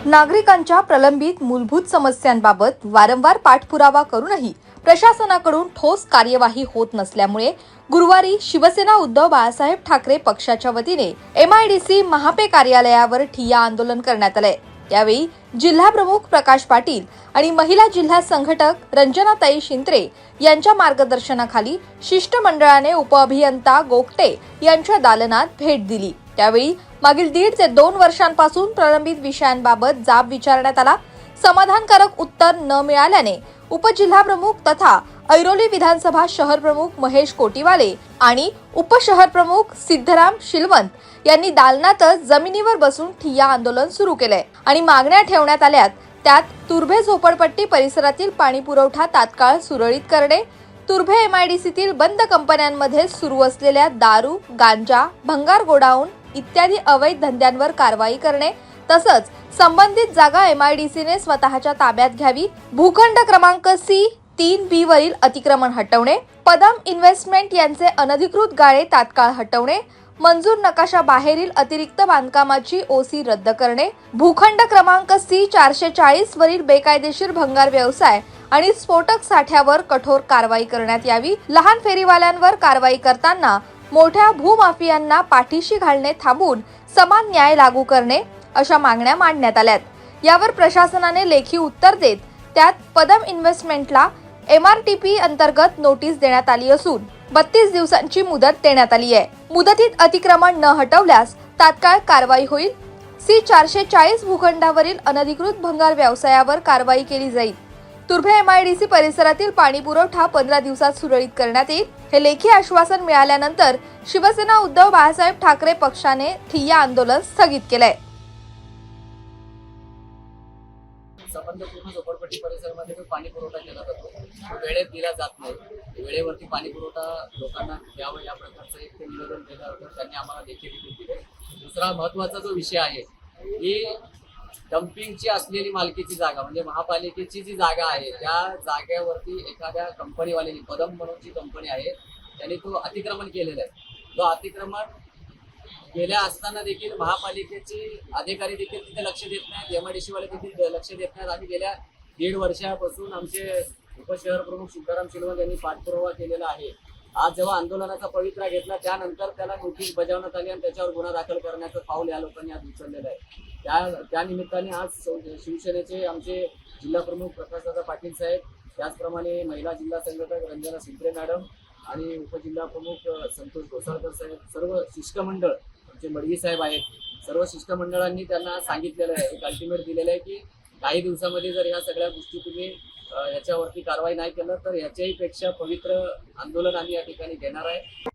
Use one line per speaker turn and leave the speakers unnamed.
नागरिकांच्या प्रलंबित मूलभूत समस्यांबाबत वारंवार पाठपुरावा करूनही प्रशासनाकडून ठोस कार्यवाही होत नसल्यामुळे गुरुवारी शिवसेना उद्धव बाळासाहेब ठाकरे पक्षाच्या वतीने MIDC महापे कार्यालयावर ठिय्या आंदोलन करण्यात आले। यावेळी जिल्हा प्रमुख प्रकाश पाटील आणि महिला जिल्हा संघटक रंजनाताई शिंत्रे यांच्या मार्गदर्शनाखाली शिष्टमंडळाने उपअभियंता गोगटे यांच्या दालनात भेट दिली। त्यावेळी मागील 1.5 ते 2 वर्षांपासून प्रलंबित विषयांबाबत जाब विचारण्यात आला। समाधानकारक उत्तर न मिळाल्याने उपजिल्हा प्रमुख तथा ऐरोली विधानसभा शहर प्रमुख महेश कोटीवाले आणि उपशहर प्रमुख सिद्धराम शिलवंत यांनी दालनातच जमिनीवर बसून ठिय्या आंदोलन सुरू केले आणि मागण्या ठेवण्यात आल्यात। त्यात तुर्भे झोपडपट्टी परिसरातील पाणी पुरवठा तात्काळ सुरळीत करणे, तुर्भे MIDCतील बंद कंपन्यांमध्ये सुरू असलेल्या दारू, गांजा, भंगार गोडाऊन इत्यादी अवैध धंद्यांवर कारवाई करणे, तसंच संबंधित जागा MIDCने स्वतःच्या ताब्यात घ्यावी, भूखंड क्रमांक C3B वरील अतिक्रमण हटवणे, पदम इन्व्हेस्टमेंट यांचे अनधिकृत गाळे तात्काळ हटवणे, मंजूर नकाशा बाहेरील अतिरिक्त बांधकामाची OC रद्द करणे, भूखंड क्रमांक C440 वरील बेकायदेशीर भंगार व्यवसाय आणि स्फोटक साठ्यावर कठोर कारवाई करण्यात यावी, लहान फेरीवाल्यांवर कारवाई करताना मोठ्या भूमाफियांना पाठीशी घालणे थांबून समान न्याय लागू करणे अशा मागण्या मांडण्यात आल्यात। यावर प्रशासनाने लेखी उत्तर देत त्यात पदम इन्व्हेस्टमेंटला MRTP अंतर्गत नोटीस देण्यात आली असून 32 दिवसांची मुदत देण्यात आली आहे। मुदतीत अतिक्रमण न हटवल्यास तात्काळ कारवाई होईल। C440 भूखंडावरील अनधिकृत भंगार व्यवसायावर कारवाई केली जाईल। तुर्भे MIDC परिसरातील पाणी पुरवठा 15 दिवसात सुरळीत करण्यात येईल। हे लेखी आश्वासन मिळाल्यानंतर शिवसेना उद्धव बाळासाहेब ठाकरे पक्षाने ठिय्या आंदोलन स्थगित केलंय।
संबंधपूर्ण झोपडपट्टी परिसरामध्ये पाणी पुरवठा केला जातो, वेळेत दिला जात नाही। वेळेवरती पाणी पुरवठा लोकांना द्यावं या प्रकारचं एक निवेदन केलं होतं, त्यांनी आम्हाला देखील दिले। दुसरा महत्त्वाचा जो विषय आहे की डम्पिंगची असलेली मालकीची जागा म्हणजे महापालिकेची जी जागा आहे त्या जागेवरती एखाद्या कंपनीवाल्याने, पदम म्हणून जी कंपनी आहे त्यांनी तो अतिक्रमण केलेला आहे। तो अतिक्रमण गेल्या असताना देखील महापालिकेचे अधिकारी देखील तिथे लक्ष देत नाहीत, MIDC वाले देखील लक्ष देत नाहीत। आम्ही गेल्या 1.5 वर्षापासून आमचे उपशहर प्रमुख सिद्धराम शिलवंत यांनी पाठपुरावा केलेला आहे। आज जेव्हा आंदोलनाचा पवित्रा घेतला त्यानंतर त्याला नोटीस बजावण्यात आली आणि त्याच्यावर गुन्हा दाखल करण्याचं पाऊल या लोकांनी आज उचललेलं आहे। त्या निमित्ताने आज शिवसेनेचे आमचे जिल्हा प्रमुख प्रकाशदादा पाटील साहेब, त्याचप्रमाणे महिला जिल्हा संघटक रंजना शिंत्रे मॅडम आणि उपजिल्हा प्रमुख संतोष घोसाळकर साहेब, सर्व शिष्टमंडळ आमचे मडवी साहेब आहेत, सर्व शिष्टमंडळांनी त्यांना सांगितलेलं आहे, एक अल्टिमेट दिलेलं आहे की काही दिवसामध्ये जर ह्या सगळ्या गोष्टी तुम्ही याच्यावरती कारवाई नाही केलं तर याच्याही पेक्षा पवित्र आंदोलन आम्ही या ठिकाणी घेणार आहे।